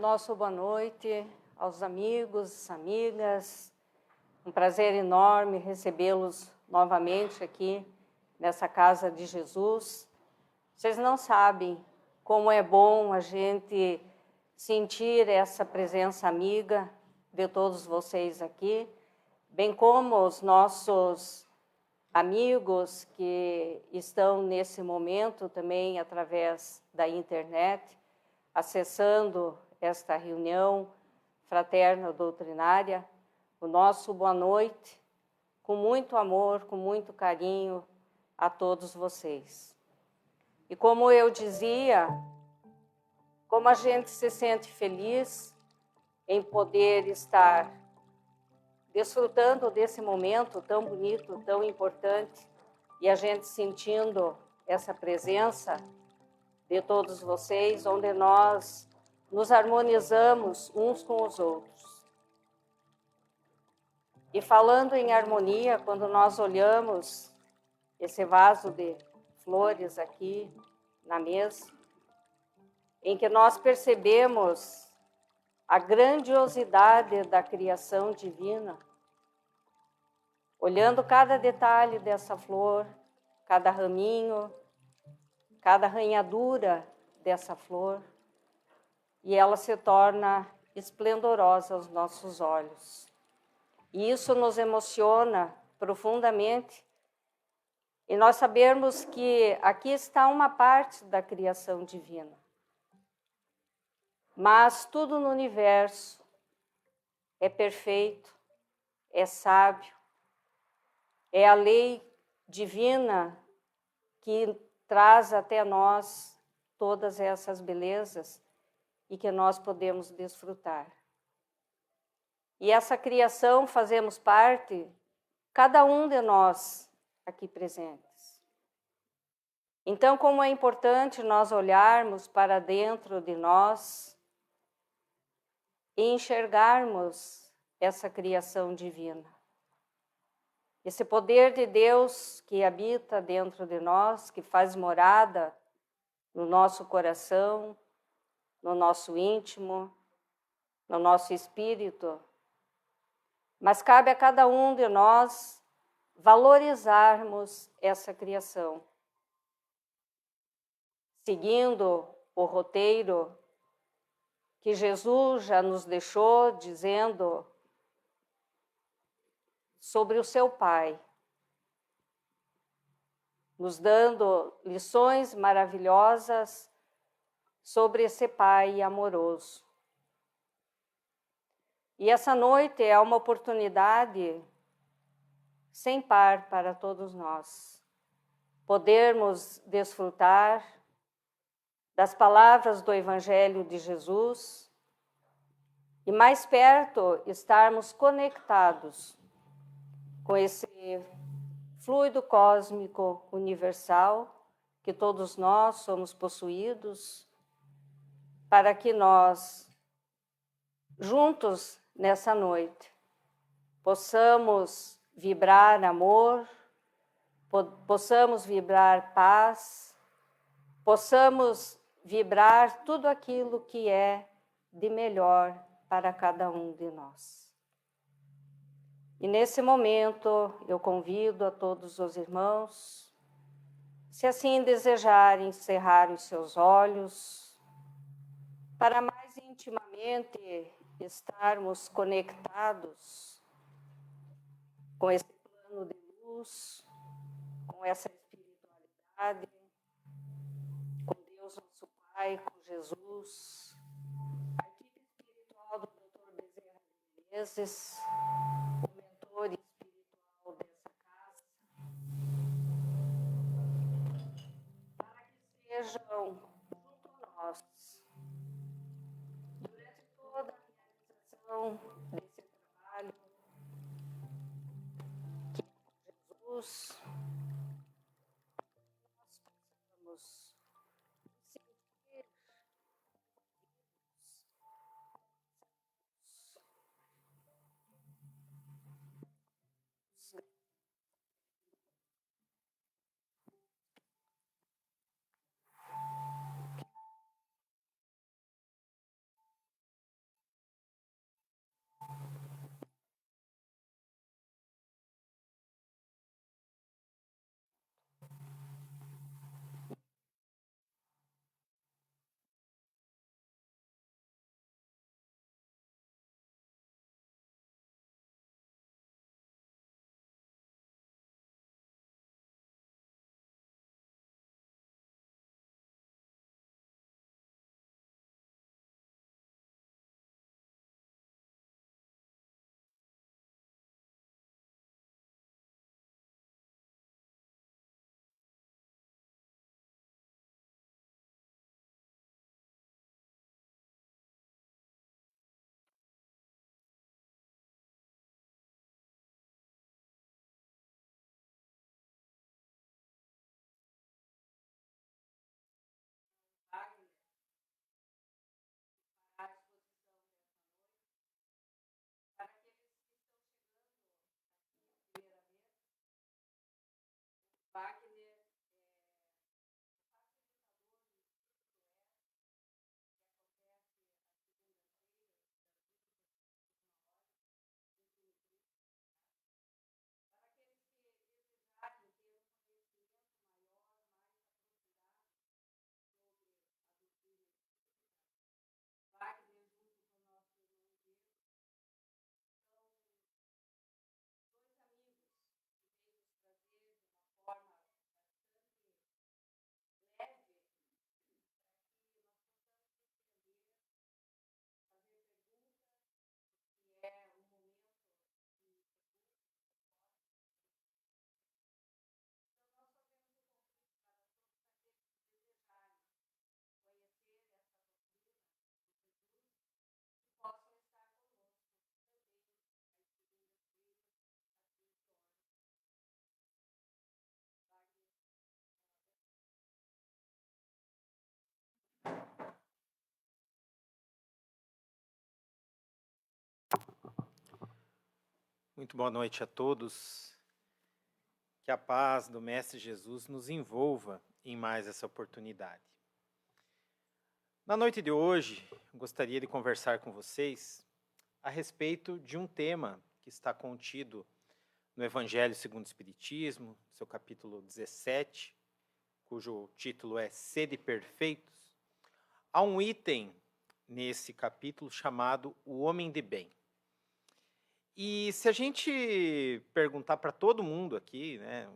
nosso boa noite aos amigos, amigas. Um prazer enorme recebê-los novamente aqui nessa casa de Jesus. Vocês não sabem como é bom a gente sentir essa presença amiga de todos vocês aqui, bem como os nossos amigos que estão nesse momento também através da internet, acessando esta reunião fraterna doutrinária. O nosso boa noite, com muito amor, com muito carinho a todos vocês. E como eu dizia, como a gente se sente feliz em poder estar desfrutando desse momento tão bonito, tão importante, e a gente sentindo essa presença de todos vocês, onde nós nos harmonizamos uns com os outros. E falando em harmonia, quando nós olhamos esse vaso de flores aqui na mesa, em que nós percebemos a grandiosidade da criação divina, olhando cada detalhe dessa flor, cada raminho, cada arranhadura dessa flor, e ela se torna esplendorosa aos nossos olhos. E isso nos emociona profundamente, e nós sabemos que aqui está uma parte da criação divina. Mas tudo no universo é perfeito, é sábio, é a lei divina que traz até nós todas essas belezas e que nós podemos desfrutar. E essa criação fazemos parte, cada um de nós aqui presentes. Então, como é importante nós olharmos para dentro de nós e enxergarmos essa criação divina. Esse poder de Deus que habita dentro de nós, que faz morada no nosso coração, no nosso íntimo, no nosso espírito. Mas cabe a cada um de nós valorizarmos essa criação, seguindo o roteiro que Jesus já nos deixou, dizendo sobre o seu Pai, nos dando lições maravilhosas sobre esse Pai amoroso. E essa noite é uma oportunidade sem par para todos nós, podermos desfrutar das palavras do Evangelho de Jesus e mais perto estarmos conectados com esse fluido cósmico universal que todos nós somos possuídos, para que nós, juntos nessa noite, possamos vibrar amor, possamos vibrar paz, possamos vibrar tudo aquilo que é de melhor para cada um de nós. E nesse momento eu convido a todos os irmãos, se assim desejarem, cerrar os seus olhos, para mais intimamente estarmos conectados com esse plano de luz, com essa espiritualidade, com Deus nosso Pai, com Jesus, a equipe espiritual do Dr. Bezerra de Menezes, o mentor espiritual dessa casa, para que sejam junto a nós, durante toda a realização desse trabalho, que com Jesus nós possamos Muito boa noite a todos. Que a paz do Mestre Jesus nos envolva em mais essa oportunidade. Na noite de hoje, gostaria de conversar com vocês a respeito de um tema que está contido no Evangelho segundo o Espiritismo, seu capítulo 17, cujo título é Sede Perfeitos. Há um item nesse capítulo chamado O Homem de Bem. E se a gente perguntar para todo mundo aqui, né,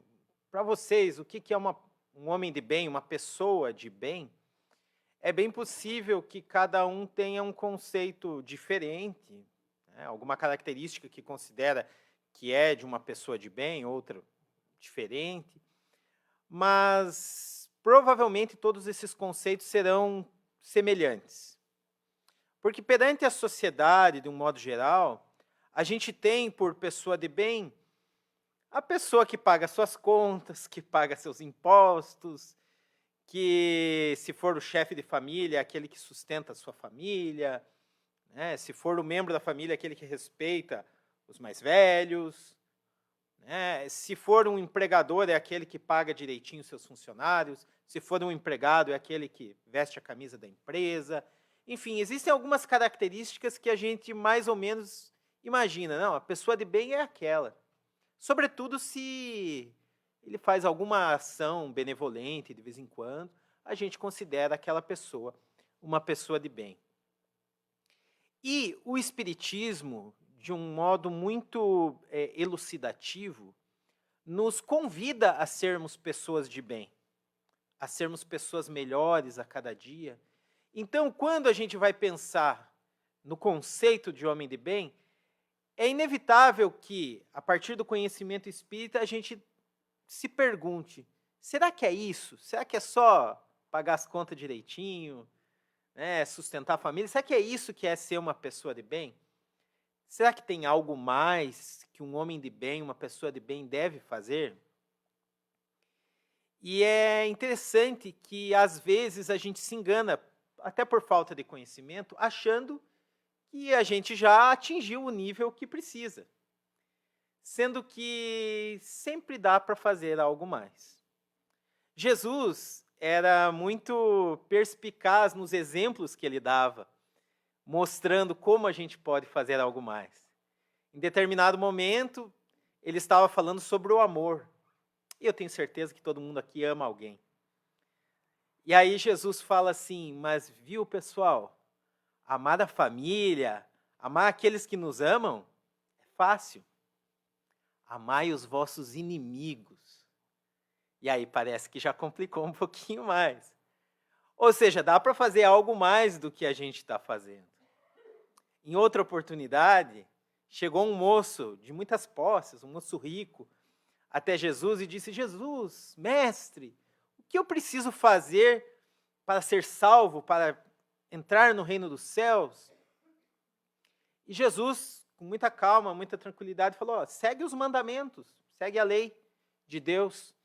para vocês, o que é um homem de bem, uma pessoa de bem, é bem possível que cada um tenha um conceito diferente, né, alguma característica que considera que é de uma pessoa de bem, outra diferente, mas provavelmente todos esses conceitos serão semelhantes. Porque perante a sociedade, de um modo geral, a gente tem por pessoa de bem a pessoa que paga suas contas, que paga seus impostos, que, se for o chefe de família, é aquele que sustenta a sua família, né? Se for o membro da família, é aquele que respeita os mais velhos, né? Se for um empregador, é aquele que paga direitinho seus funcionários, se for um empregado, é aquele que veste a camisa da empresa. Enfim, existem algumas características que a gente mais ou menos imagina, não, a pessoa de bem é aquela. Sobretudo se ele faz alguma ação benevolente de vez em quando, a gente considera aquela pessoa uma pessoa de bem. E o Espiritismo, de um modo muito elucidativo, nos convida a sermos pessoas de bem, a sermos pessoas melhores a cada dia. Então, quando a gente vai pensar no conceito de homem de bem, é inevitável que, a partir do conhecimento espírita, a gente se pergunte, será que é isso? Será que é só pagar as contas direitinho, né, sustentar a família? Será que é isso que é ser uma pessoa de bem? Será que tem algo mais que um homem de bem, uma pessoa de bem deve fazer? E é interessante que, às vezes, a gente se engana, até por falta de conhecimento, achando que a gente já atingiu o nível que precisa, sendo que sempre dá para fazer algo mais. Jesus era muito perspicaz nos exemplos que ele dava, mostrando como a gente pode fazer algo mais. Em determinado momento, ele estava falando sobre o amor. E eu tenho certeza que todo mundo aqui ama alguém. E aí Jesus fala assim, mas viu, pessoal, amar a família, amar aqueles que nos amam, é fácil. Amai os vossos inimigos. E aí parece que já complicou um pouquinho mais. Ou seja, dá para fazer algo mais do que a gente está fazendo. Em outra oportunidade, chegou um moço de muitas posses, um moço rico, até Jesus e disse, Jesus, mestre, o que eu preciso fazer para ser salvo, para entrar no reino dos céus? E Jesus, com muita calma, muita tranquilidade, falou, segue os mandamentos, segue a lei de Deus,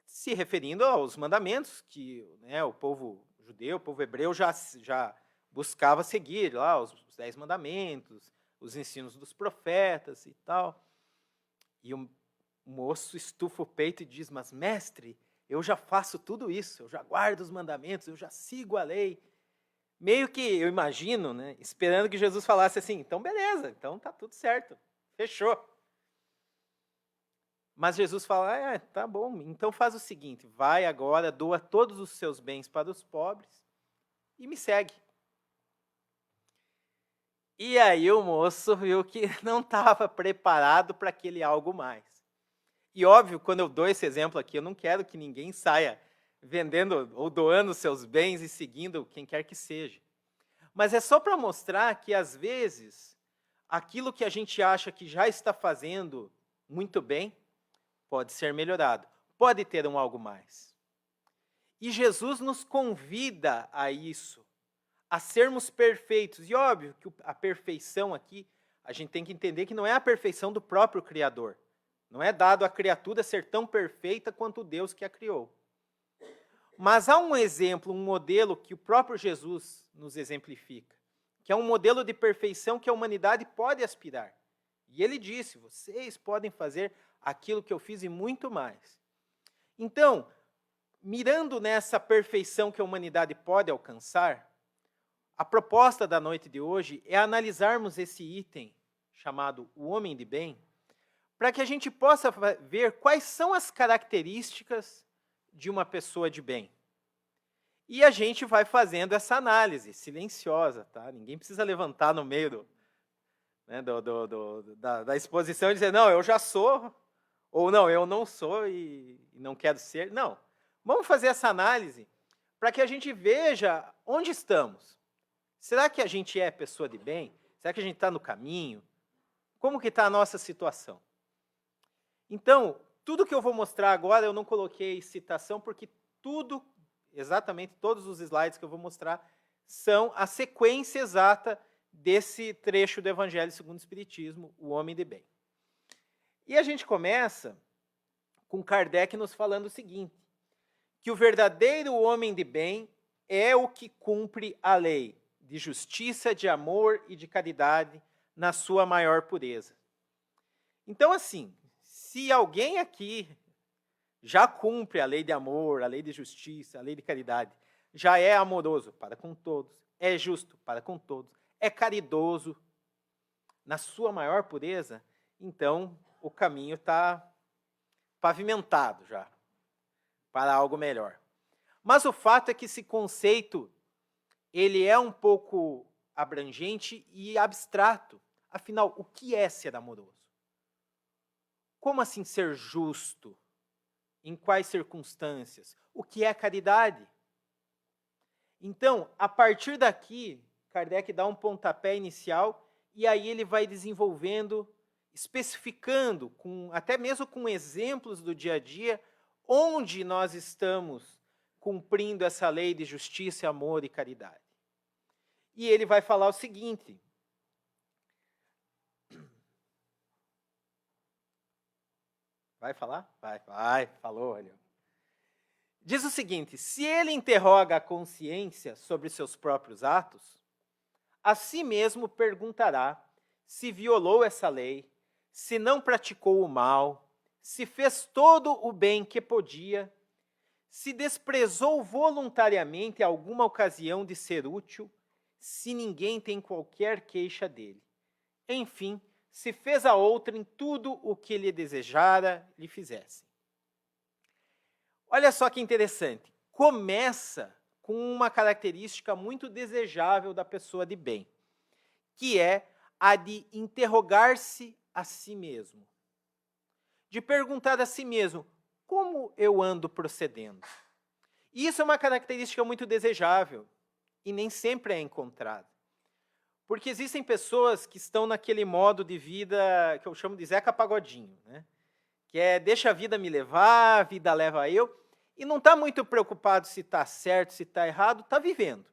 se referindo aos mandamentos que, né, o povo judeu, o povo hebreu já buscava seguir, lá os 10 mandamentos, os ensinos dos profetas e tal. E o moço estufa o peito e diz, mas mestre, eu já faço tudo isso, eu já guardo os mandamentos, eu já sigo a lei. Meio que, eu imagino, né, esperando que Jesus falasse assim, então beleza, então tá tudo certo, fechou. Mas Jesus fala, tá bom, então faz o seguinte, vai agora, doa todos os seus bens para os pobres e me segue. E aí o moço viu que não estava preparado para aquele algo mais. E óbvio, quando eu dou esse exemplo aqui, eu não quero que ninguém saia vendendo ou doando seus bens e seguindo quem quer que seja. Mas é só para mostrar que, às vezes, aquilo que a gente acha que já está fazendo muito bem, pode ser melhorado, pode ter um algo mais. E Jesus nos convida a isso, a sermos perfeitos. E óbvio que a perfeição aqui, a gente tem que entender que não é a perfeição do próprio Criador. Não é dado à criatura ser tão perfeita quanto Deus que a criou. Mas há um exemplo, um modelo que o próprio Jesus nos exemplifica, que é um modelo de perfeição que a humanidade pode aspirar. E ele disse, vocês podem fazer aquilo que eu fiz e muito mais. Então, mirando nessa perfeição que a humanidade pode alcançar, a proposta da noite de hoje é analisarmos esse item chamado o homem de bem, para que a gente possa ver quais são as características de uma pessoa de bem. E a gente vai fazendo essa análise silenciosa, tá? Ninguém precisa levantar no meio da exposição e dizer, não, eu já sou, ou não, eu não sou e não quero ser. Não, vamos fazer essa análise para que a gente veja onde estamos. Será que a gente é pessoa de bem? Será que a gente está no caminho? Como que está a nossa situação? Então, tudo que eu vou mostrar agora, eu não coloquei citação, porque tudo, exatamente todos os slides que eu vou mostrar, são a sequência exata desse trecho do Evangelho segundo o Espiritismo, o homem de bem. E a gente começa com Kardec nos falando o seguinte, que o verdadeiro homem de bem é o que cumpre a lei de justiça, de amor e de caridade na sua maior pureza. Então, assim, se alguém aqui já cumpre a lei de amor, a lei de justiça, a lei de caridade, já é amoroso para com todos, é justo para com todos, é caridoso na sua maior pureza, então o caminho está pavimentado já para algo melhor. Mas o fato é que esse conceito ele é um pouco abrangente e abstrato. Afinal, o que é ser amoroso? Como assim ser justo? Em quais circunstâncias? O que é caridade? Então, a partir daqui, Kardec dá um pontapé inicial e aí ele vai desenvolvendo, especificando, até mesmo com exemplos do dia a dia, onde nós estamos cumprindo essa lei de justiça, amor e caridade. E ele vai falar o seguinte, vai falar? Vai, falou, olha. Diz o seguinte, se ele interroga a consciência sobre seus próprios atos, a si mesmo perguntará se violou essa lei, se não praticou o mal, se fez todo o bem que podia, se desprezou voluntariamente alguma ocasião de ser útil, se ninguém tem qualquer queixa dele. Enfim, se fez a outrem tudo o que lhe desejara lhe fizesse. Olha só que interessante. Começa com uma característica muito desejável da pessoa de bem, que é a de interrogar-se a si mesmo. De perguntar a si mesmo, como eu ando procedendo? E isso é uma característica muito desejável e nem sempre é encontrada. Porque existem pessoas que estão naquele modo de vida que eu chamo de Zeca Pagodinho, né? Que é deixa a vida me levar, a vida leva eu, e não está muito preocupado se está certo, se está errado, está vivendo.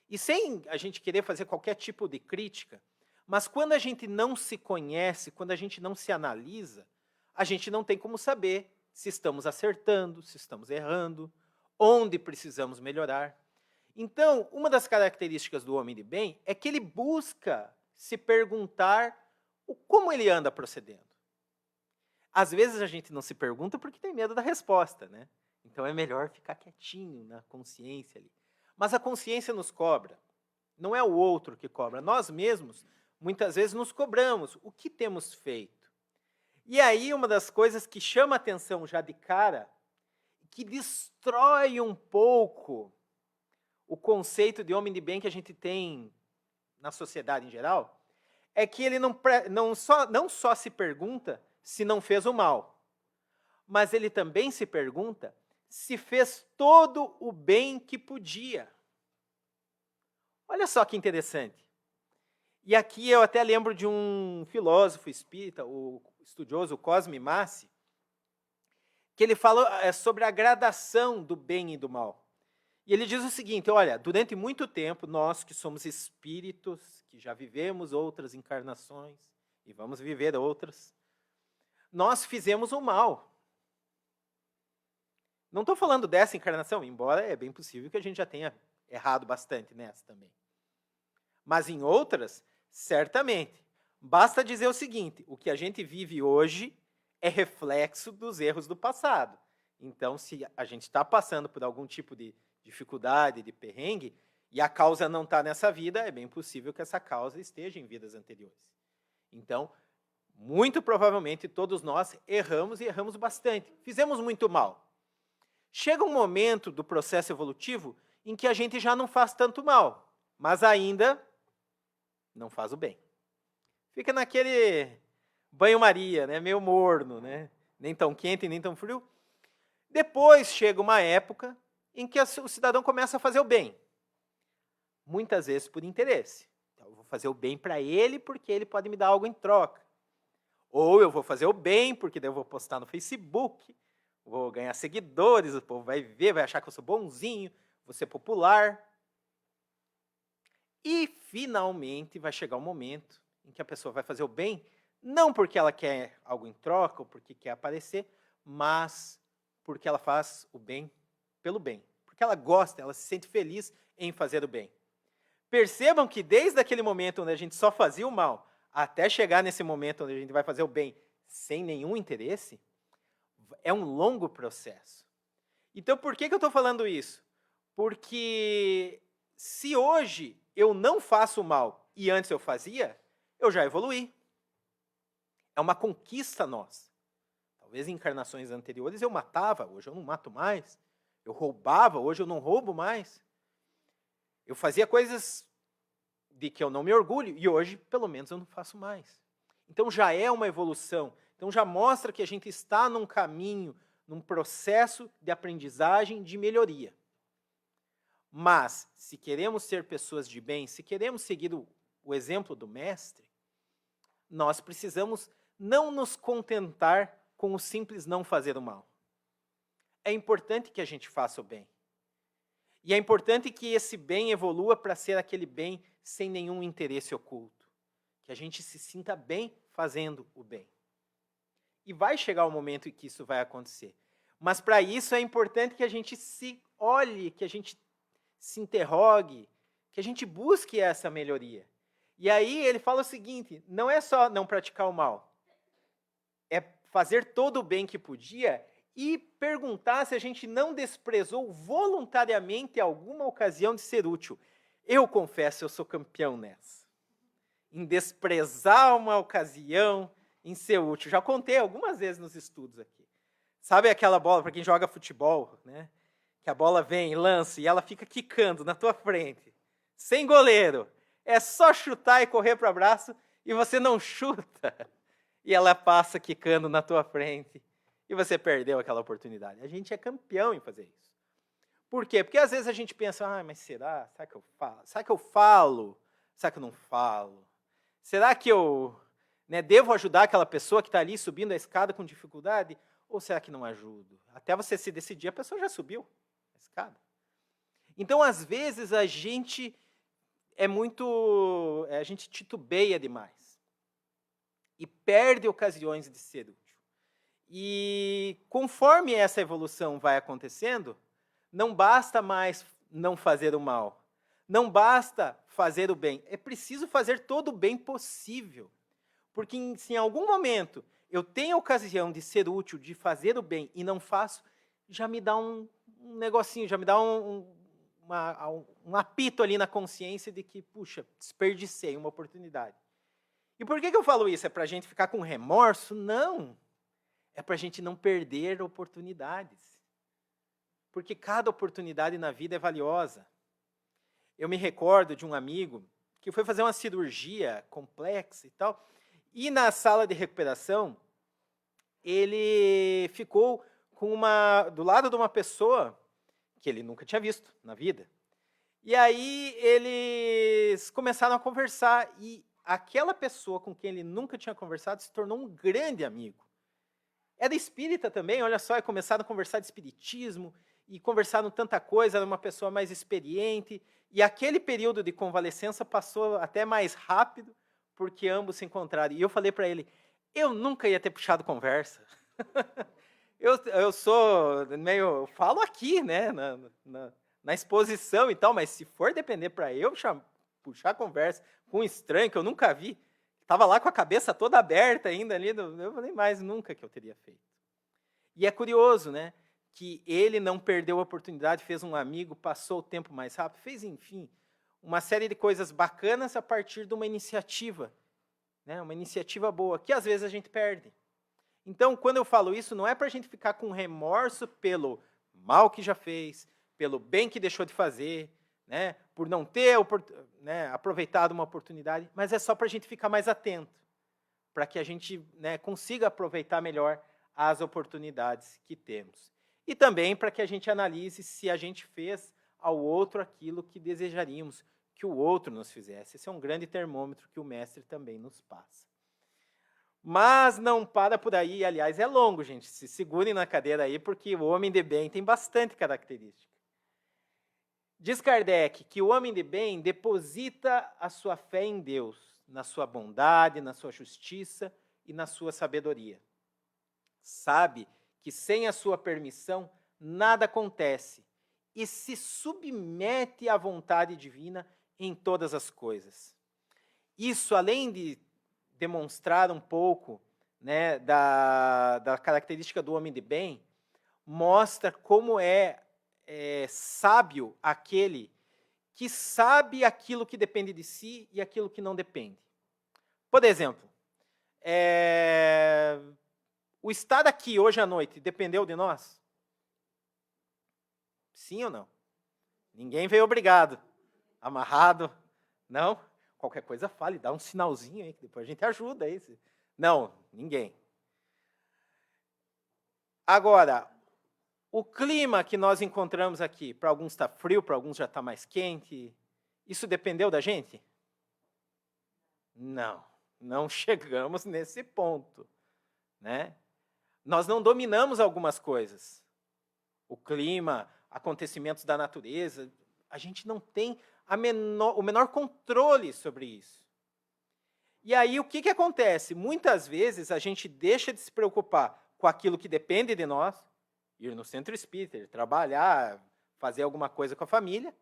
E sem a gente querer fazer qualquer tipo de crítica, mas quando a gente não se conhece, quando a gente não se analisa, a gente não tem como saber se estamos acertando, se estamos errando, onde precisamos melhorar. Então, uma das características do homem de bem é que ele busca se perguntar como ele anda procedendo. Às vezes a gente não se pergunta porque tem medo da resposta, né? Então é melhor ficar quietinho na consciência ali. Mas a consciência nos cobra. Não é o outro que cobra. Nós mesmos, muitas vezes, nos cobramos. O que temos feito? E aí, uma das coisas que chama a atenção já de cara, que destrói um pouco o conceito de homem de bem que a gente tem na sociedade em geral, é que ele não só se pergunta se não fez o mal, mas ele também se pergunta se fez todo o bem que podia. Olha só que interessante. E aqui eu até lembro de um filósofo espírita, o estudioso Cosme Massi, que ele falou sobre a gradação do bem e do mal. E ele diz o seguinte, olha, durante muito tempo, nós que somos espíritos, que já vivemos outras encarnações, e vamos viver outras, nós fizemos o mal. Não estou falando dessa encarnação, embora é bem possível que a gente já tenha errado bastante nessa também. Mas em outras, certamente. Basta dizer o seguinte, o que a gente vive hoje é reflexo dos erros do passado. Então, se a gente está passando por algum tipo de dificuldade, de perrengue, e a causa não está nessa vida, é bem possível que essa causa esteja em vidas anteriores. Então, muito provavelmente, todos nós erramos e erramos bastante. Fizemos muito mal. Chega um momento do processo evolutivo em que a gente já não faz tanto mal, mas ainda não faz o bem. Fica naquele banho-maria, né? Meio morno, né? Nem tão quente, nem tão frio. Depois chega uma época em que o cidadão começa a fazer o bem. Muitas vezes por interesse. Então, eu vou fazer o bem para ele porque ele pode me dar algo em troca. Ou eu vou fazer o bem porque daí eu vou postar no Facebook, vou ganhar seguidores, o povo vai ver, vai achar que eu sou bonzinho, vou ser popular. E, finalmente, vai chegar um momento em que a pessoa vai fazer o bem, não porque ela quer algo em troca ou porque quer aparecer, mas porque ela faz o bem pelo bem. Porque ela gosta, ela se sente feliz em fazer o bem. Percebam que desde aquele momento onde a gente só fazia o mal, até chegar nesse momento onde a gente vai fazer o bem sem nenhum interesse, é um longo processo. Então, por que eu estou falando isso? Porque se hoje eu não faço o mal e antes eu fazia, eu já evoluí. É uma conquista nossa. Talvez em encarnações anteriores eu matava, hoje eu não mato mais. Eu roubava, hoje eu não roubo mais. Eu fazia coisas de que eu não me orgulho e hoje, pelo menos, eu não faço mais. Então já é uma evolução. Então já mostra que a gente está num caminho, num processo de aprendizagem, de melhoria. Mas, se queremos ser pessoas de bem, se queremos seguir o exemplo do Mestre, nós precisamos não nos contentar com o simples não fazer o mal. É importante que a gente faça o bem. E é importante que esse bem evolua para ser aquele bem sem nenhum interesse oculto. Que a gente se sinta bem fazendo o bem. E vai chegar o momento em que isso vai acontecer. Mas para isso é importante que a gente se olhe, que a gente se interrogue, que a gente busque essa melhoria. E aí ele fala o seguinte, não é só não praticar o mal, é fazer todo o bem que podia e perguntar se a gente não desprezou voluntariamente alguma ocasião de ser útil. Eu confesso, eu sou campeão nessa. Em desprezar uma ocasião, em ser útil. Já contei algumas vezes nos estudos aqui. Sabe aquela bola, para quem joga futebol, né? Que a bola vem, lança e ela fica quicando na tua frente. Sem goleiro. É só chutar e correr para o abraço e você não chuta. E ela passa quicando na tua frente. E você perdeu aquela oportunidade. A gente é campeão em fazer isso. Por quê? Porque às vezes a gente pensa, mas será? Será que eu falo? Será que eu falo? Será que eu não falo? Será que eu devo ajudar aquela pessoa que está ali subindo a escada com dificuldade? Ou será que não ajudo? Até você se decidir, a pessoa já subiu a escada. Então, às vezes, a gente a gente titubeia demais. E perde ocasiões de ser útil. E conforme essa evolução vai acontecendo, não basta mais não fazer o mal. Não basta fazer o bem. É preciso fazer todo o bem possível. Porque se em algum momento eu tenho a ocasião de ser útil, de fazer o bem e não faço, já me dá um negocinho, já me dá um apito ali na consciência de que, puxa, desperdicei uma oportunidade. E por que eu falo isso? É para a gente ficar com remorso? Não. É para a gente não perder oportunidades. Porque cada oportunidade na vida é valiosa. Eu me recordo de um amigo que foi fazer uma cirurgia complexa e tal, e na sala de recuperação, ele ficou do lado de uma pessoa que ele nunca tinha visto na vida. E aí eles começaram a conversar, e aquela pessoa com quem ele nunca tinha conversado se tornou um grande amigo. Era espírita também, olha só, e começaram a conversar de espiritismo, e conversaram tanta coisa, era uma pessoa mais experiente, e aquele período de convalescença passou até mais rápido, porque ambos se encontraram. E eu falei para ele, eu nunca ia ter puxado conversa. eu sou meio, eu falo aqui, né, na exposição e tal, mas se for depender para eu puxar conversa com um estranho que eu nunca vi, Estava lá com a cabeça toda aberta ainda ali, eu falei, mais nunca que eu teria feito. E é curioso, né, que ele não perdeu a oportunidade, fez um amigo, passou o tempo mais rápido, fez, enfim, uma série de coisas bacanas a partir de uma iniciativa, né, uma iniciativa boa, que às vezes a gente perde. Então, quando eu falo isso, não é para a gente ficar com remorso pelo mal que já fez, pelo bem que deixou de fazer, né, por não ter aproveitado uma oportunidade, mas é só para a gente ficar mais atento, para que a gente, né, consiga aproveitar melhor as oportunidades que temos. E também para que a gente analise se a gente fez ao outro aquilo que desejaríamos que o outro nos fizesse. Esse é um grande termômetro que o mestre também nos passa. Mas não para por aí, aliás, é longo, gente. Se segurem na cadeira aí, porque o homem de bem tem bastante característica. Diz Kardec que o homem de bem deposita a sua fé em Deus, na sua bondade, na sua justiça e na sua sabedoria. Sabe que sem a sua permissão nada acontece e se submete à vontade divina em todas as coisas. Isso, além de demonstrar um pouco, né, da característica do homem de bem, mostra como é sábio aquele que sabe aquilo que depende de si e aquilo que não depende. Por exemplo, o estar aqui hoje à noite dependeu de nós? Sim ou não? Ninguém veio obrigado, amarrado, não? Qualquer coisa fale, dá um sinalzinho aí, que depois a gente ajuda aí. Não, ninguém. Agora, o clima que nós encontramos aqui, para alguns está frio, para alguns já está mais quente, isso dependeu da gente? Não, não chegamos nesse ponto, né? Nós não dominamos algumas coisas. O clima, acontecimentos da natureza, a gente não tem o menor controle sobre isso. E aí o que acontece? Muitas vezes a gente deixa de se preocupar com aquilo que depende de nós, ir no centro espírita, trabalhar, fazer alguma coisa com a família,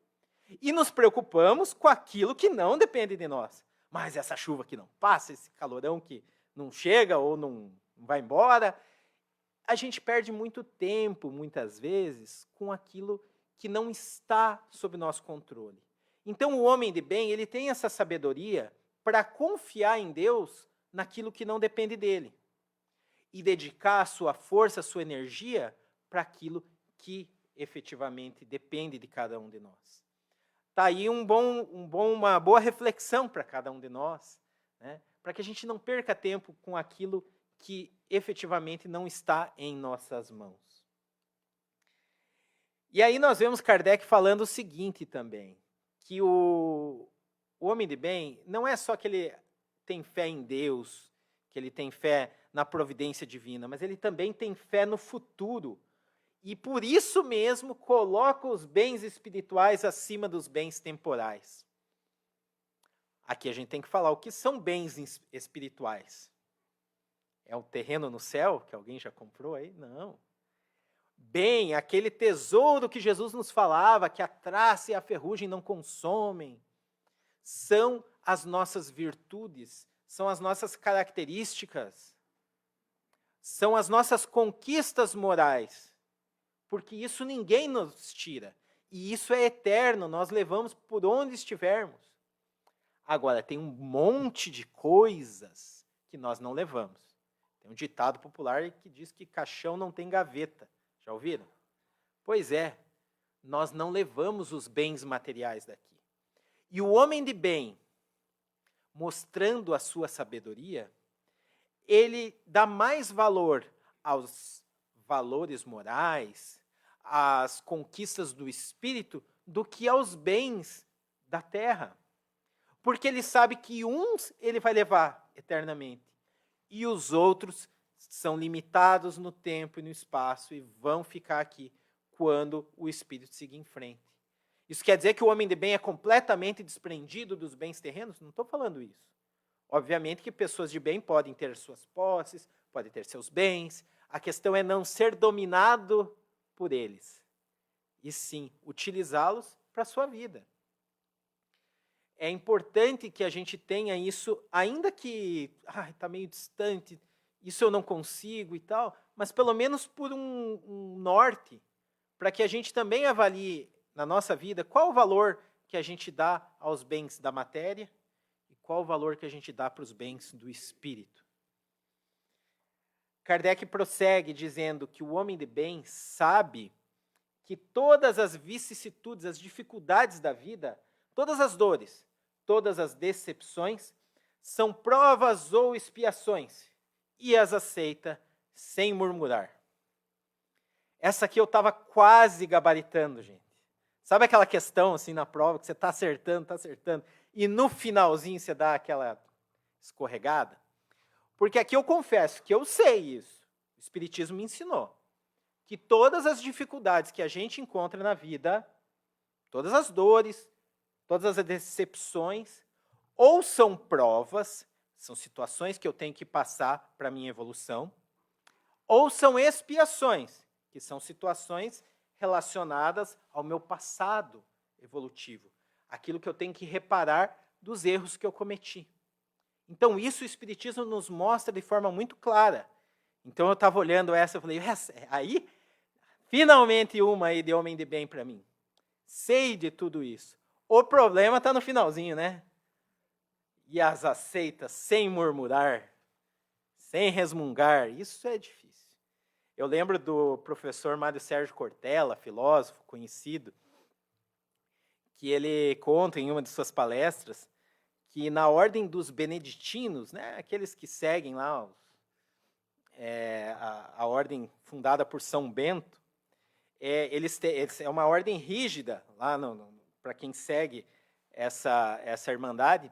e nos preocupamos com aquilo que não depende de nós. Mas essa chuva que não passa, esse calorão que não chega ou não vai embora, a gente perde muito tempo, muitas vezes, com aquilo que não está sob nosso controle. Então, o homem de bem, ele tem essa sabedoria para confiar em Deus naquilo que não depende dele e dedicar a sua força, a sua energia para aquilo que efetivamente depende de cada um de nós. Está aí uma boa reflexão para cada um de nós, né? Para que a gente não perca tempo com aquilo que efetivamente não está em nossas mãos. E aí nós vemos Kardec falando o seguinte também, que o homem de bem não é só que ele tem fé em Deus, que ele tem fé na providência divina, mas ele também tem fé no futuro. E por isso mesmo coloca os bens espirituais acima dos bens temporais. Aqui a gente tem que falar o que são bens espirituais. É o terreno no céu que alguém já comprou aí? Não. Bem, aquele tesouro que Jesus nos falava, que a traça e a ferrugem não consomem, são as nossas virtudes, são as nossas características, são as nossas conquistas morais, porque isso ninguém nos tira, e isso é eterno, nós levamos por onde estivermos. Agora, tem um monte de coisas que nós não levamos. Tem um ditado popular que diz que caixão não tem gaveta. Já ouviram? Pois é, nós não levamos os bens materiais daqui. E o homem de bem, mostrando a sua sabedoria, ele dá mais valor aos valores morais, às conquistas do espírito, do que aos bens da terra. Porque ele sabe que uns ele vai levar eternamente, e os outros são limitados no tempo e no espaço e vão ficar aqui quando o espírito seguir em frente. Isso quer dizer que o homem de bem é completamente desprendido dos bens terrenos? Não estou falando isso. Obviamente que pessoas de bem podem ter suas posses, podem ter seus bens. A questão é não ser dominado por eles, e sim utilizá-los para a sua vida. é importante que a gente tenha isso, ainda que está meio distante, isso eu não consigo e tal, mas pelo menos por um norte, para que a gente também avalie na nossa vida qual o valor que a gente dá aos bens da matéria e qual o valor que a gente dá para os bens do espírito. Kardec prossegue dizendo que o homem de bem sabe que todas as vicissitudes, as dificuldades da vida, todas as dores, todas as decepções, são provas ou expiações, e as aceita sem murmurar. Essa aqui eu estava quase gabaritando, gente. Sabe aquela questão assim na prova, que você está acertando, e no finalzinho você dá aquela escorregada? Porque aqui eu confesso que eu sei isso. O Espiritismo me ensinou que todas as dificuldades que a gente encontra na vida, todas as dores, todas as decepções, ou são provas, são situações que eu tenho que passar para a minha evolução, ou são expiações, que são situações relacionadas ao meu passado evolutivo, aquilo que eu tenho que reparar dos erros que eu cometi. Então, isso o Espiritismo nos mostra de forma muito clara. Então, eu estava olhando essa e falei, aí, finalmente uma aí de homem de bem para mim. Sei de tudo isso. O problema está no finalzinho, né? E as aceita sem murmurar, sem resmungar. Isso é difícil. Eu lembro do professor Mário Sérgio Cortella, filósofo conhecido, que ele conta em uma de suas palestras que na ordem dos beneditinos, né, aqueles que seguem lá a ordem fundada por São Bento, é uma ordem rígida lá para quem segue essa irmandade,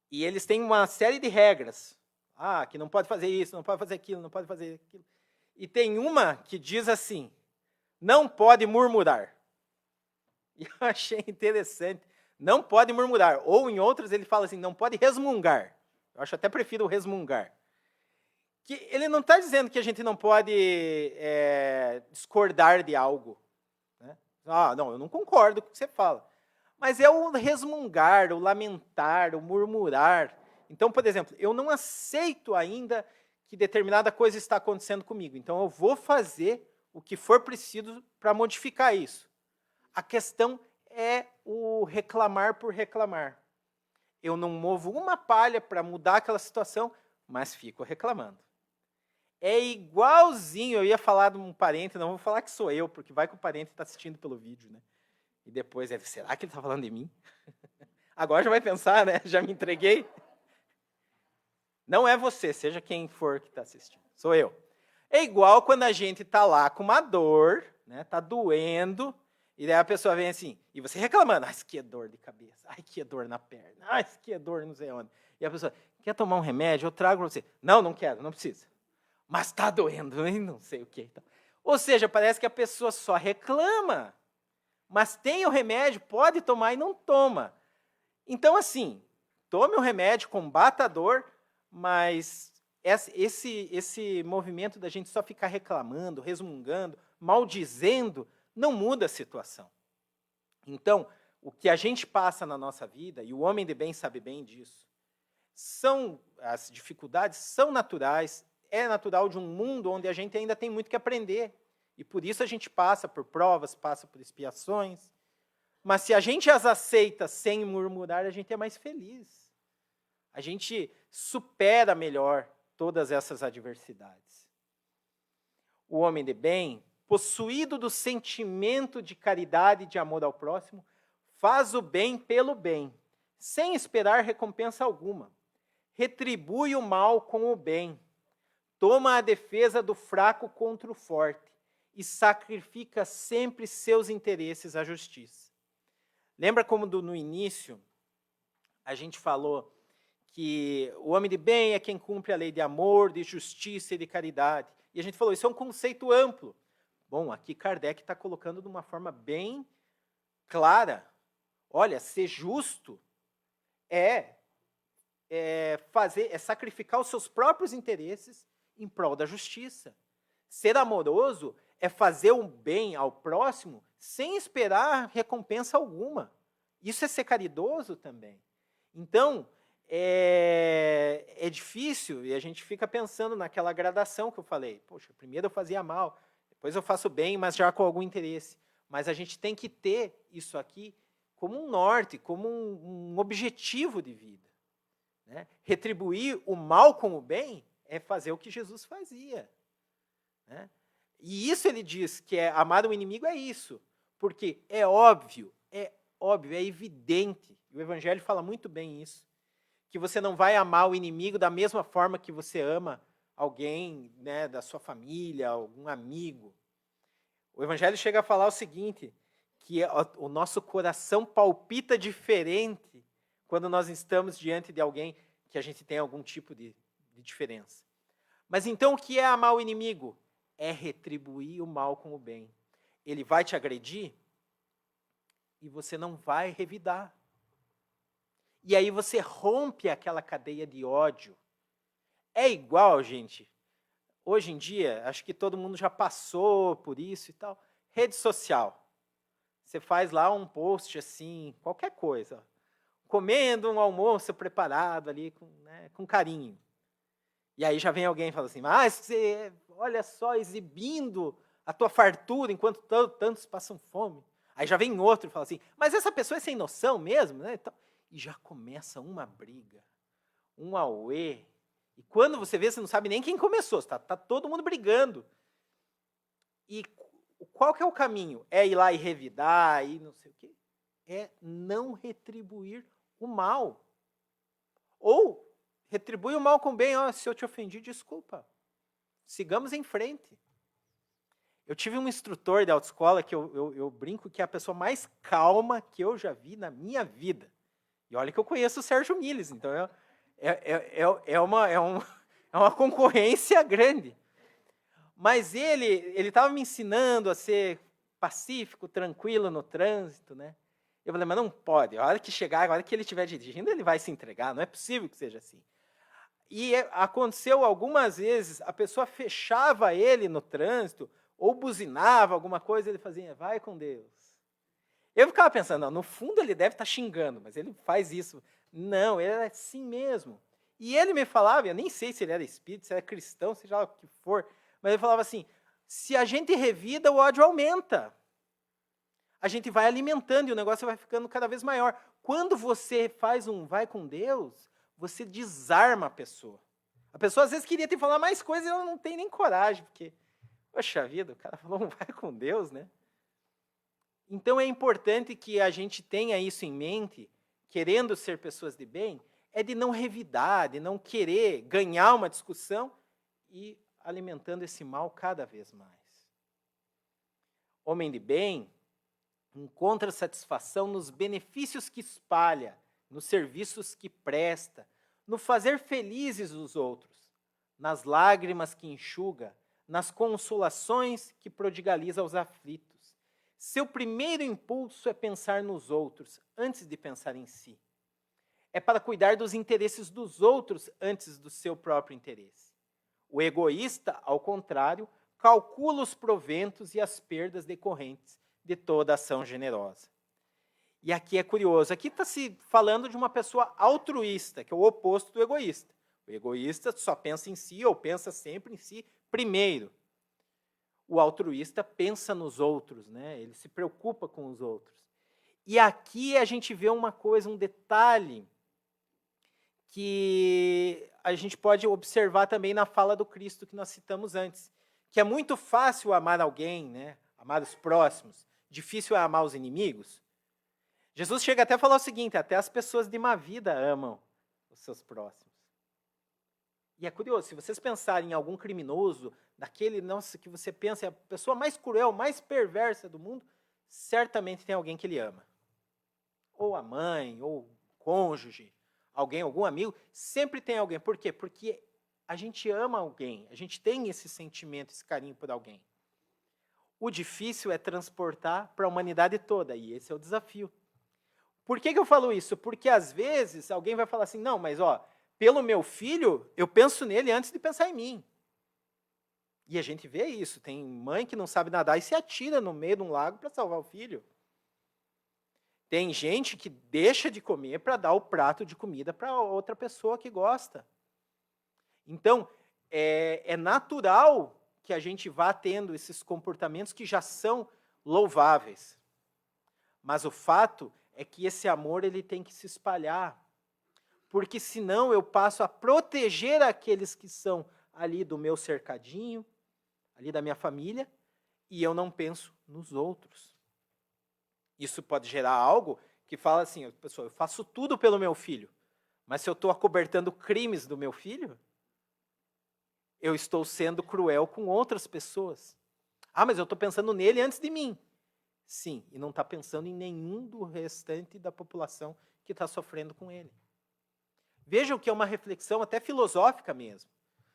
e eles têm uma série de regras. Que não pode fazer isso, não pode fazer aquilo, não pode fazer aquilo. E tem uma que diz assim, não pode murmurar. E eu achei interessante, não pode murmurar. Ou em outras ele fala assim, não pode resmungar. Eu acho até prefiro o resmungar. Que ele não está dizendo que a gente não pode discordar de algo. Né? Não, eu não concordo com o que você fala. Mas é o resmungar, o lamentar, o murmurar. Então, por exemplo, eu não aceito ainda que determinada coisa está acontecendo comigo. Então, eu vou fazer o que for preciso para modificar isso. A questão é o reclamar por reclamar. Eu não movo uma palha para mudar aquela situação, mas fico reclamando. É igualzinho, eu ia falar de um parente, não vou falar que sou eu, porque vai que o parente está assistindo pelo vídeo, né? E depois, será que ele está falando de mim? Agora já vai pensar, né? Já me entreguei. Não é você, seja quem for que está assistindo. Sou eu. É igual quando a gente está lá com uma dor, né? Está doendo, e daí a pessoa vem assim, e você reclamando, isso que é dor de cabeça, que é dor na perna, isso que é dor não sei onde. E a pessoa, quer tomar um remédio? Eu trago para você. Não quero, não precisa. Mas está doendo, hein? Não sei o que. Então. Ou seja, parece que a pessoa só reclama, mas tem o remédio, pode tomar e não toma. Então, assim, tome o remédio, combata a dor, mas esse movimento da gente só ficar reclamando, resmungando, maldizendo, não muda a situação. Então, o que a gente passa na nossa vida, e o homem de bem sabe bem disso, as dificuldades são naturais, é natural de um mundo onde a gente ainda tem muito que aprender. E por isso a gente passa por provas, passa por expiações. Mas se a gente as aceita sem murmurar, a gente é mais feliz. A gente supera melhor todas essas adversidades. O homem de bem, possuído do sentimento de caridade e de amor ao próximo, faz o bem pelo bem, sem esperar recompensa alguma. Retribui o mal com o bem. Toma a defesa do fraco contra o forte e sacrifica sempre seus interesses à justiça. Lembra como no início a gente falou que o homem de bem é quem cumpre a lei de amor, de justiça e de caridade. E a gente falou, isso é um conceito amplo. Bom, aqui Kardec está colocando de uma forma bem clara. Olha, ser justo é sacrificar os seus próprios interesses em prol da justiça. Ser amoroso é fazer o bem ao próximo sem esperar recompensa alguma. Isso é ser caridoso também. Então, é difícil, e a gente fica pensando naquela gradação que eu falei. Poxa, primeiro eu fazia mal, depois eu faço bem, mas já com algum interesse. Mas a gente tem que ter isso aqui como um norte, como um objetivo de vida. Né? Retribuir o mal com o bem é fazer o que Jesus fazia. Né? E isso ele diz que amar o inimigo é isso. Porque é óbvio, é evidente, e o Evangelho fala muito bem isso, que você não vai amar o inimigo da mesma forma que você ama alguém, né, da sua família, algum amigo. O Evangelho chega a falar o seguinte, que o nosso coração palpita diferente quando nós estamos diante de alguém que a gente tem algum tipo de diferença. Mas então o que é amar o inimigo? É retribuir o mal com o bem. Ele vai te agredir e você não vai revidar. E aí você rompe aquela cadeia de ódio. É igual, gente, hoje em dia, acho que todo mundo já passou por isso e tal, rede social. Você faz lá um post assim, qualquer coisa, comendo um almoço preparado ali com carinho. E aí já vem alguém e fala assim, mas você, olha só, exibindo a tua fartura enquanto tantos passam fome. Aí já vem outro e fala assim, mas essa pessoa é sem noção mesmo, né? Então, e já começa uma briga, um auê. E quando você vê, você não sabe nem quem começou, está todo mundo brigando. E qual que é o caminho? É ir lá e revidar, e não sei o quê? É não retribuir o mal. Ou retribui o mal com o bem. Oh, se eu te ofendi, desculpa. Sigamos em frente. Eu tive um instrutor de autoescola que eu brinco que é a pessoa mais calma que eu já vi na minha vida. E olha que eu conheço o Sérgio Miles, então é uma concorrência grande. Mas ele estava me ensinando a ser pacífico, tranquilo no trânsito, né? Eu falei, mas não pode, a hora que chegar, a hora que ele estiver dirigindo, ele vai se entregar, não é possível que seja assim. E aconteceu algumas vezes, a pessoa fechava ele no trânsito, ou buzinava alguma coisa, ele fazia, vai com Deus. Eu ficava pensando, não, no fundo ele deve estar xingando, mas ele faz isso. Não, ele é assim mesmo. E ele me falava, eu nem sei se ele era espírita, se era cristão, seja lá o que for, mas ele falava assim, se a gente revida, o ódio aumenta. A gente vai alimentando e o negócio vai ficando cada vez maior. Quando você faz um vai com Deus, você desarma a pessoa. A pessoa às vezes queria te falar mais coisas e ela não tem nem coragem, porque, poxa vida, o cara falou um vai com Deus, né? Então é importante que a gente tenha isso em mente, querendo ser pessoas de bem, é de não revidar, de não querer ganhar uma discussão e alimentando esse mal cada vez mais. Homem de bem encontra satisfação nos benefícios que espalha, nos serviços que presta, no fazer felizes os outros, nas lágrimas que enxuga, nas consolações que prodigaliza aos aflitos. Seu primeiro impulso é pensar nos outros, antes de pensar em si. É para cuidar dos interesses dos outros antes do seu próprio interesse. O egoísta, ao contrário, calcula os proventos e as perdas decorrentes de toda ação generosa. E aqui é curioso, aqui está se falando de uma pessoa altruísta, que é o oposto do egoísta. O egoísta só pensa em si, ou pensa sempre em si primeiro. O altruísta pensa nos outros, né? Ele se preocupa com os outros. E aqui a gente vê uma coisa, um detalhe, que a gente pode observar também na fala do Cristo que nós citamos antes, que é muito fácil amar alguém, né? Amar os próximos, difícil é amar os inimigos. Jesus chega até a falar o seguinte, até as pessoas de má vida amam os seus próximos. E é curioso, se vocês pensarem em algum criminoso, daquele, nossa, que você pensa é a pessoa mais cruel, mais perversa do mundo, certamente tem alguém que ele ama. Ou a mãe, ou o cônjuge, alguém, algum amigo, sempre tem alguém. Por quê? Porque a gente ama alguém, a gente tem esse sentimento, esse carinho por alguém. O difícil é transportar para a humanidade toda, e esse é o desafio. Por que eu falo isso? Porque às vezes alguém vai falar assim, não, mas pelo meu filho, eu penso nele antes de pensar em mim. E a gente vê isso, tem mãe que não sabe nadar e se atira no meio de um lago para salvar o filho. Tem gente que deixa de comer para dar o prato de comida para outra pessoa que gosta. Então, é natural que a gente vá tendo esses comportamentos que já são louváveis. Mas o fato é que esse amor ele tem que se espalhar. Porque senão eu passo a proteger aqueles que são ali do meu cercadinho, ali da minha família, e eu não penso nos outros. Isso pode gerar algo que fala assim, pessoal, eu faço tudo pelo meu filho, mas se eu estou acobertando crimes do meu filho, eu estou sendo cruel com outras pessoas. Ah, mas eu estou pensando nele antes de mim. Sim, e não está pensando em nenhum do restante da população que está sofrendo com ele. Vejam que é uma reflexão até filosófica mesmo.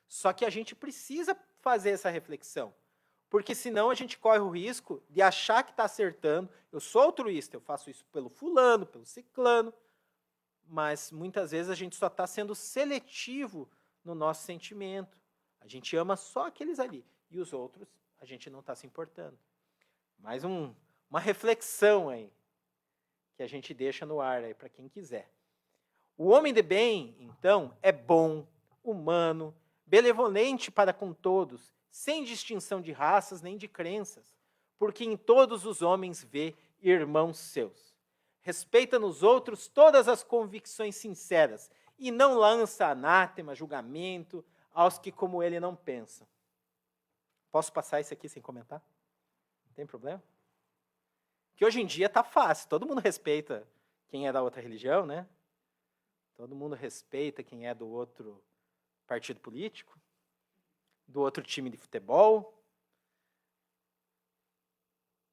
Só que a gente precisa fazer essa reflexão. Porque senão a gente corre o risco de achar que está acertando. Eu sou altruísta, eu faço isso pelo fulano, pelo ciclano. Mas muitas vezes a gente só está sendo seletivo no nosso sentimento. A gente ama só aqueles ali. E os outros, a gente não está se importando. Mais uma reflexão aí, que a gente deixa no ar aí para quem quiser. O homem de bem, então, é bom, humano, benevolente para com todos, sem distinção de raças nem de crenças, porque em todos os homens vê irmãos seus. Respeita nos outros todas as convicções sinceras e não lança anátema, julgamento aos que como ele não pensam. Posso passar isso aqui sem comentar? Não tem problema? Que hoje em dia está fácil, todo mundo respeita quem é da outra religião, né? Todo mundo respeita quem é do outro partido político, do outro time de futebol.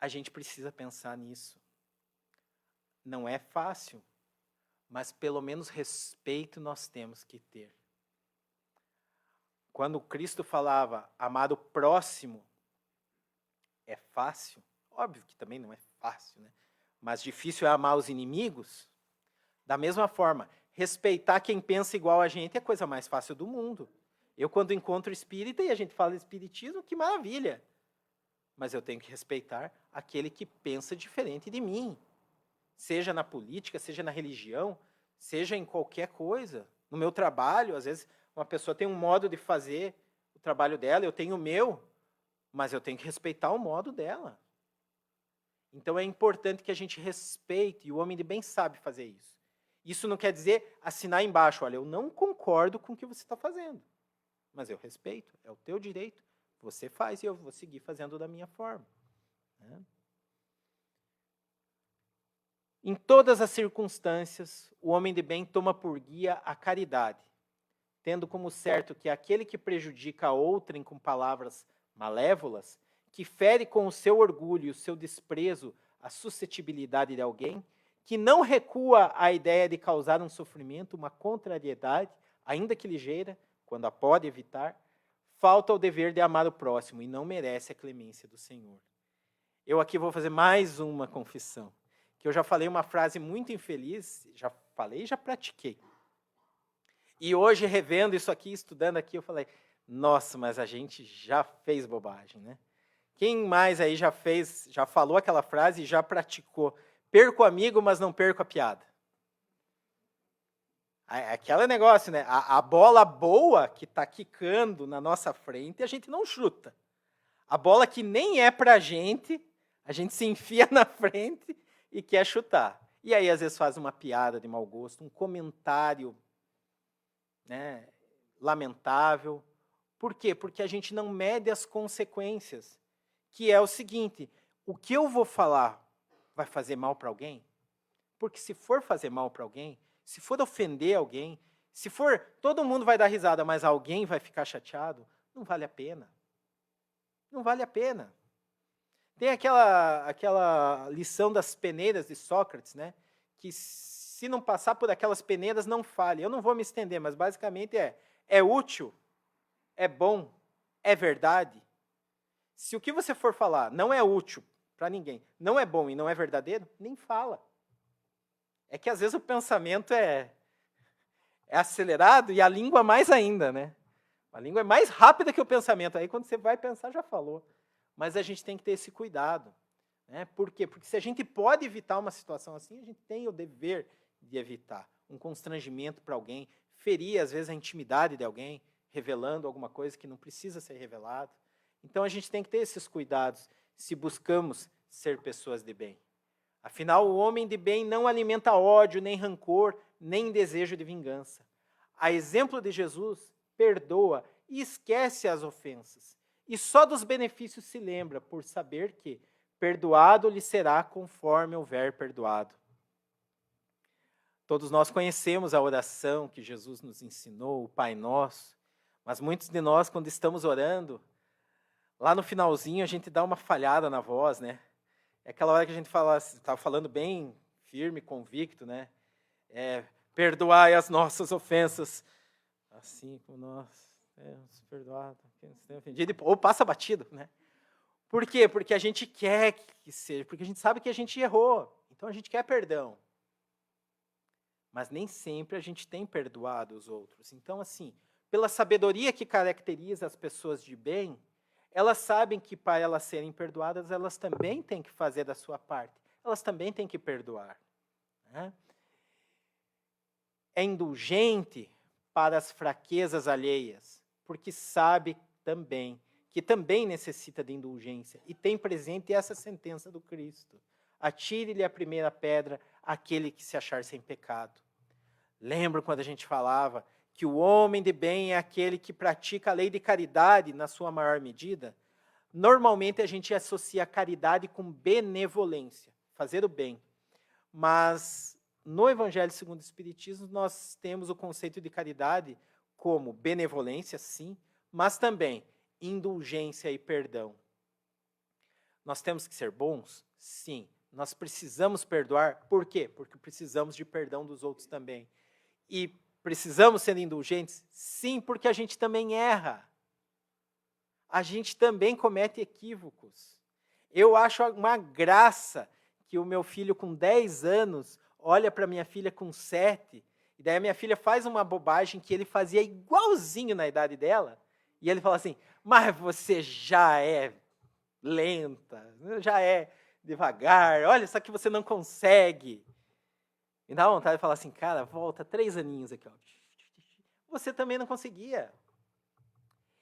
A gente precisa pensar nisso. Não é fácil, mas pelo menos respeito nós temos que ter. Quando Cristo falava amar o próximo, é fácil? Óbvio que também não é fácil, né? Mas difícil é amar os inimigos. Da mesma forma, respeitar quem pensa igual a gente é a coisa mais fácil do mundo. Eu, quando encontro espírita e a gente fala de espiritismo, que maravilha. Mas eu tenho que respeitar aquele que pensa diferente de mim. Seja na política, seja na religião, seja em qualquer coisa. No meu trabalho, às vezes, uma pessoa tem um modo de fazer o trabalho dela, eu tenho o meu, mas eu tenho que respeitar o modo dela. Então é importante que a gente respeite, e o homem de bem sabe fazer isso. Isso não quer dizer assinar embaixo, olha, eu não concordo com o que você está fazendo, mas eu respeito, é o teu direito, você faz e eu vou seguir fazendo da minha forma. Né? Em todas as circunstâncias, o homem de bem toma por guia a caridade, tendo como certo que aquele que prejudica a outrem com palavras malévolas, que fere com o seu orgulho e o seu desprezo a suscetibilidade de alguém, que não recua à ideia de causar um sofrimento, uma contrariedade, ainda que ligeira, quando a pode evitar, falta ao dever de amar o próximo e não merece a clemência do Senhor. Eu aqui vou fazer mais uma confissão, que eu já falei uma frase muito infeliz, já falei e já pratiquei. E hoje, revendo isso aqui, estudando aqui, eu falei, nossa, mas a gente já fez bobagem, né? Quem mais aí já falou aquela frase e já praticou? Perco o amigo, mas não perco a piada. Aquele negócio, né? A bola boa que está quicando na nossa frente, a gente não chuta. A bola que nem é para a gente se enfia na frente e quer chutar. E aí, às vezes, faz uma piada de mau gosto, um comentário, né, lamentável. Por quê? Porque a gente não mede as consequências. Que é o seguinte, o que eu vou falar vai fazer mal para alguém? Porque se for fazer mal para alguém, se for ofender alguém, se for, todo mundo vai dar risada, mas alguém vai ficar chateado, não vale a pena. Não vale a pena. Tem aquela lição das peneiras de Sócrates, né? Que se não passar por aquelas peneiras, não fale. Eu não vou me estender, mas basicamente é útil, é bom, é verdade. Se o que você for falar não é útil para ninguém, não é bom e não é verdadeiro, nem fala. É que às vezes o pensamento é acelerado e a língua mais ainda, né? A língua é mais rápida que o pensamento. Aí quando você vai pensar, já falou. Mas a gente tem que ter esse cuidado. né? Por quê? Porque se a gente pode evitar uma situação assim, a gente tem o dever de evitar um constrangimento para alguém, ferir, às vezes, a intimidade de alguém, revelando alguma coisa que não precisa ser revelado. Então, a gente tem que ter esses cuidados se buscamos ser pessoas de bem. Afinal, o homem de bem não alimenta ódio, nem rancor, nem desejo de vingança. A exemplo de Jesus, perdoa e esquece as ofensas. E só dos benefícios se lembra, por saber que perdoado lhe será conforme houver perdoado. Todos nós conhecemos a oração que Jesus nos ensinou, o Pai Nosso, mas muitos de nós, quando estamos orando, lá no finalzinho a gente dá uma falhada na voz, né? É aquela hora que a gente fala, está falando bem firme, convicto, né? Perdoai as nossas ofensas, assim como nós temos perdoado quem nos tem ofendido, ou passa batido, né? Por quê? Porque a gente quer que seja, porque a gente sabe que a gente errou, então a gente quer perdão. Mas nem sempre a gente tem perdoado os outros. Então, assim, pela sabedoria que caracteriza as pessoas de bem, elas sabem que para elas serem perdoadas, elas também têm que fazer da sua parte. Elas também têm que perdoar, né? É indulgente para as fraquezas alheias, porque sabe também que também necessita de indulgência. E tem presente essa sentença do Cristo. Atire-lhe a primeira pedra aquele que se achar sem pecado. Lembra quando a gente falava que o homem de bem é aquele que pratica a lei de caridade na sua maior medida? Normalmente a gente associa a caridade com benevolência, fazer o bem. Mas no Evangelho segundo o Espiritismo nós temos o conceito de caridade como benevolência, sim, mas também indulgência e perdão. Nós temos que ser bons? Sim. Nós precisamos perdoar. Por quê? Porque precisamos de perdão dos outros também. E precisamos ser indulgentes? Sim, porque a gente também erra. A gente também comete equívocos. Eu acho uma graça que o meu filho com 10 anos olha para minha filha com 7, e daí a minha filha faz uma bobagem que ele fazia igualzinho na idade dela, e ele fala assim, mas você já é lenta, já é devagar, olha só que você não consegue. Me dá vontade de falar assim, cara, volta 3 aninhos aqui, ó. Você também não conseguia.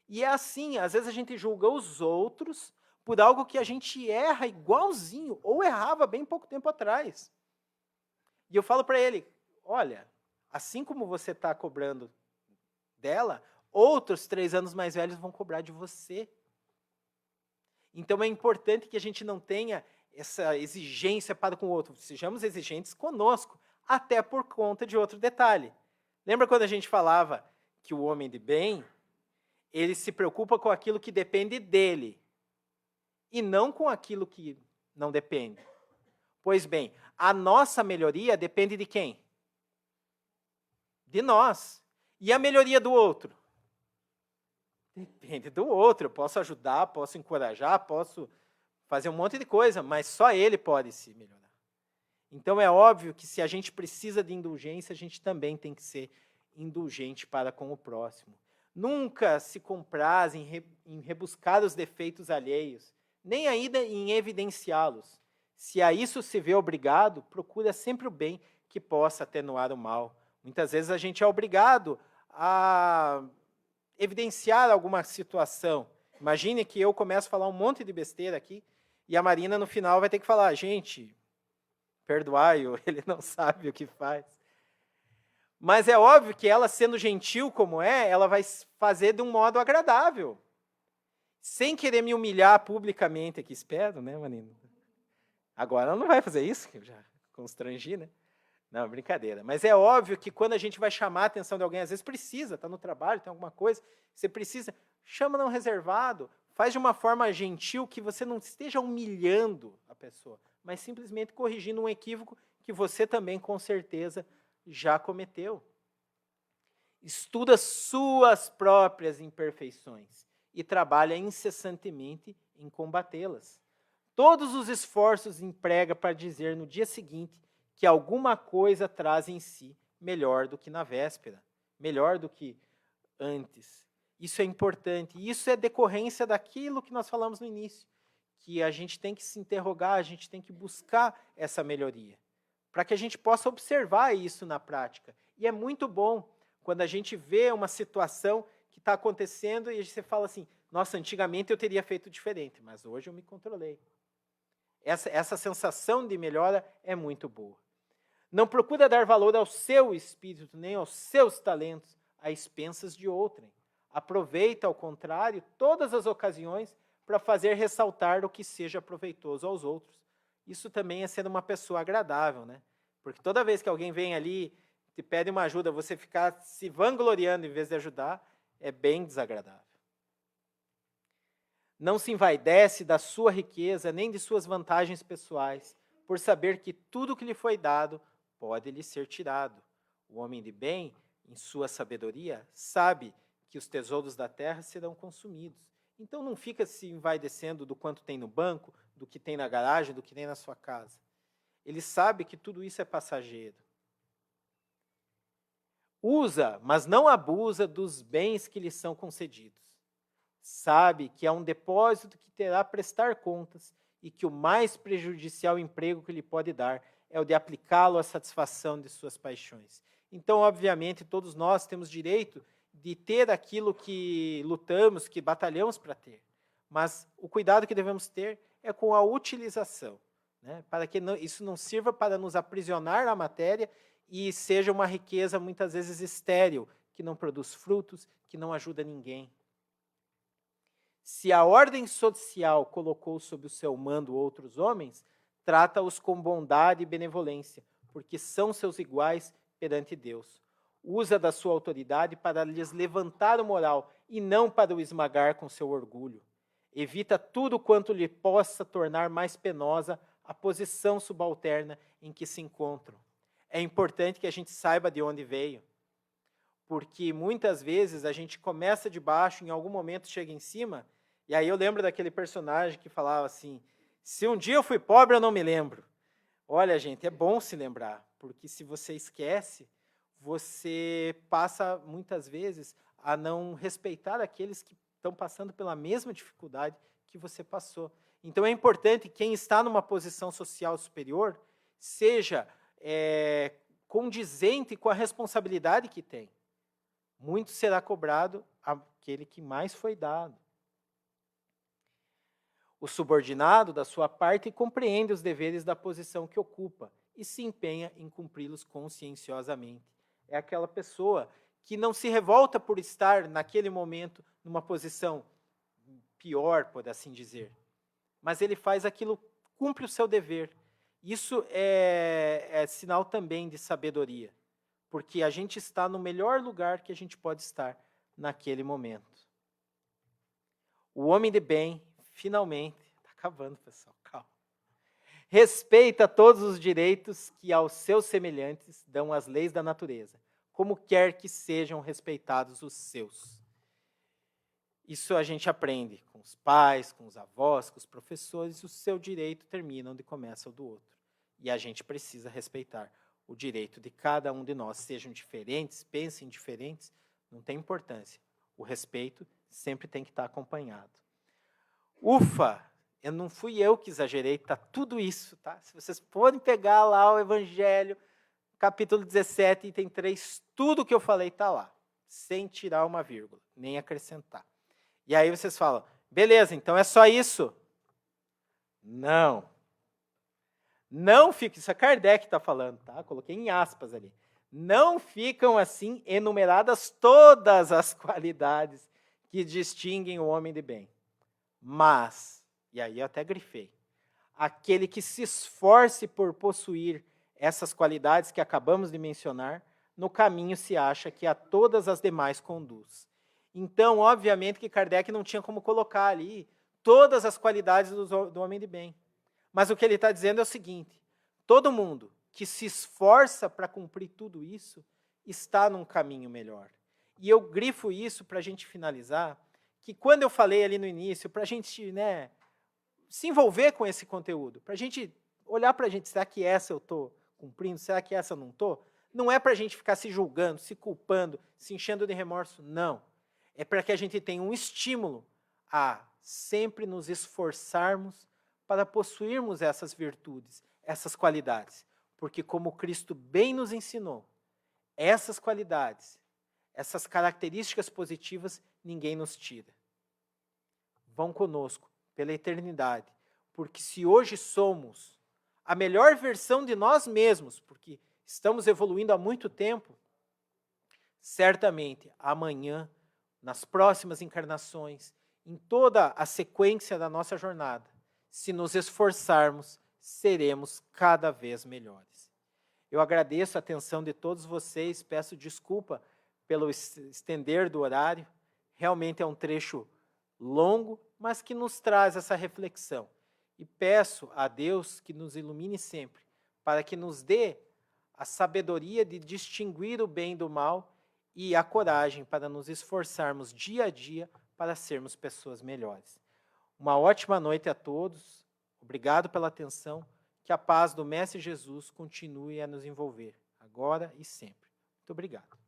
E é assim, às vezes a gente julga os outros por algo que a gente erra igualzinho, ou errava bem pouco tempo atrás. E eu falo para ele, olha, assim como você está cobrando dela, outros 3 anos mais velhos vão cobrar de você. Então é importante que a gente não tenha essa exigência para com o outro, sejamos exigentes conosco, até por conta de outro detalhe. Lembra quando a gente falava que o homem de bem, ele se preocupa com aquilo que depende dele, e não com aquilo que não depende? Pois bem, a nossa melhoria depende de quem? De nós. E a melhoria do outro? Depende do outro. Eu posso ajudar, posso encorajar, posso fazer um monte de coisa, mas só ele pode se melhorar. Então é óbvio que se a gente precisa de indulgência, a gente também tem que ser indulgente para com o próximo. Nunca se compraz em rebuscar os defeitos alheios, nem ainda em evidenciá-los. Se a isso se vê obrigado, procura sempre o bem que possa atenuar o mal. Muitas vezes a gente é obrigado a evidenciar alguma situação. Imagine que eu começo a falar um monte de besteira aqui, e a Marina no final vai ter que falar, gente, perdoai-o, ele não sabe o que faz. Mas é óbvio que ela, sendo gentil como é, ela vai fazer de um modo agradável. Sem querer me humilhar publicamente aqui, espero, né, Marina? Agora ela não vai fazer isso, que eu já constrangi, né? Não, brincadeira. Mas é óbvio que quando a gente vai chamar a atenção de alguém, às vezes precisa, está no trabalho, tem alguma coisa, você precisa, chama não reservado, faz de uma forma gentil que você não esteja humilhando a pessoa, mas simplesmente corrigindo um equívoco que você também, com certeza, já cometeu. Estuda suas próprias imperfeições e trabalha incessantemente em combatê-las. Todos os esforços emprega para dizer no dia seguinte que alguma coisa traz em si melhor do que na véspera, melhor do que antes. Isso é importante, e isso é decorrência daquilo que nós falamos no início, que a gente tem que se interrogar, a gente tem que buscar essa melhoria, para que a gente possa observar isso na prática. E é muito bom quando a gente vê uma situação que está acontecendo e você fala assim, nossa, antigamente eu teria feito diferente, mas hoje eu me controlei. Essa sensação de melhora é muito boa. Não procura dar valor ao seu espírito, nem aos seus talentos, a expensas de outrem. Aproveita, ao contrário, todas as ocasiões para fazer ressaltar o que seja proveitoso aos outros. Isso também é ser uma pessoa agradável, né? Porque toda vez que alguém vem ali, te pede uma ajuda, você ficar se vangloriando em vez de ajudar, é bem desagradável. Não se envaidece da sua riqueza, nem de suas vantagens pessoais, por saber que tudo que lhe foi dado pode lhe ser tirado. O homem de bem, em sua sabedoria, sabe que os tesouros da terra serão consumidos. Então não fica se envaidecendo do quanto tem no banco, do que tem na garagem, do que tem na sua casa. Ele sabe que tudo isso é passageiro. Usa, mas não abusa dos bens que lhe são concedidos. Sabe que é um depósito que terá a prestar contas e que o mais prejudicial emprego que lhe pode dar é o de aplicá-lo à satisfação de suas paixões. Então, obviamente, todos nós temos direito de ter aquilo que lutamos, que batalhamos para ter. Mas o cuidado que devemos ter é com a utilização, né? Para que isso não sirva para nos aprisionar na matéria e seja uma riqueza muitas vezes estéril, que não produz frutos, que não ajuda ninguém. Se a ordem social colocou sob o seu mando outros homens, trata-os com bondade e benevolência, porque são seus iguais perante Deus. Usa da sua autoridade para lhes levantar o moral e não para o esmagar com seu orgulho. Evita tudo quanto lhe possa tornar mais penosa a posição subalterna em que se encontram. É importante que a gente saiba de onde veio, porque muitas vezes a gente começa de baixo, em algum momento chega em cima, e aí eu lembro daquele personagem que falava assim, se um dia eu fui pobre, eu não me lembro. Olha, gente, é bom se lembrar, porque se você esquece, você passa muitas vezes a não respeitar aqueles que estão passando pela mesma dificuldade que você passou. Então é importante que quem está numa posição social superior seja condizente com a responsabilidade que tem. Muito será cobrado aquele que mais foi dado. O subordinado, da sua parte, compreende os deveres da posição que ocupa e se empenha em cumpri-los conscienciosamente. É aquela pessoa que não se revolta por estar, naquele momento, numa posição pior, por assim dizer. Mas ele faz aquilo, cumpre o seu dever. Isso é sinal também de sabedoria, porque a gente está no melhor lugar que a gente pode estar naquele momento. O homem de bem, finalmente, está acabando, pessoal, calma. Respeita todos os direitos que aos seus semelhantes dão as leis da natureza, como quer que sejam respeitados os seus. Isso a gente aprende com os pais, com os avós, com os professores, o seu direito termina onde começa o do outro. E a gente precisa respeitar o direito de cada um de nós, sejam diferentes, pensem diferentes, não tem importância. O respeito sempre tem que estar acompanhado. Ufa! Não fui eu que exagerei, está tudo isso, tá? Se vocês forem pegar lá o Evangelho, capítulo 17, item 3, tudo que eu falei está lá, sem tirar uma vírgula, nem acrescentar. E aí vocês falam, beleza, então é só isso? Não. Não fica, isso é Kardec que está falando, tá? Coloquei em aspas ali. Não ficam assim enumeradas todas as qualidades que distinguem o homem de bem. Mas, e aí eu até grifei, aquele que se esforce por possuir essas qualidades que acabamos de mencionar, no caminho se acha que a todas as demais conduz. Então, obviamente que Kardec não tinha como colocar ali todas as qualidades do homem de bem. Mas o que ele está dizendo é o seguinte, todo mundo que se esforça para cumprir tudo isso, está num caminho melhor. E eu grifo isso para a gente finalizar, que quando eu falei ali no início, para a gente se envolver com esse conteúdo, para a gente olhar para a gente, será que essa eu estou cumprindo, será que essa eu não estou? Não é para a gente ficar se julgando, se culpando, se enchendo de remorso, não. É para que a gente tenha um estímulo a sempre nos esforçarmos para possuirmos essas virtudes, essas qualidades. Porque, como Cristo bem nos ensinou, essas qualidades, essas características positivas, ninguém nos tira. Vão conosco pela eternidade, porque se hoje somos a melhor versão de nós mesmos, porque estamos evoluindo há muito tempo, certamente amanhã, nas próximas encarnações, em toda a sequência da nossa jornada, se nos esforçarmos, seremos cada vez melhores. Eu agradeço a atenção de todos vocês, peço desculpa pelo estender do horário, realmente é um trecho longo, mas que nos traz essa reflexão. E peço a Deus que nos ilumine sempre, para que nos dê a sabedoria de distinguir o bem do mal e a coragem para nos esforçarmos dia a dia para sermos pessoas melhores. Uma ótima noite a todos, obrigado pela atenção, que a paz do Mestre Jesus continue a nos envolver, agora e sempre. Muito obrigado.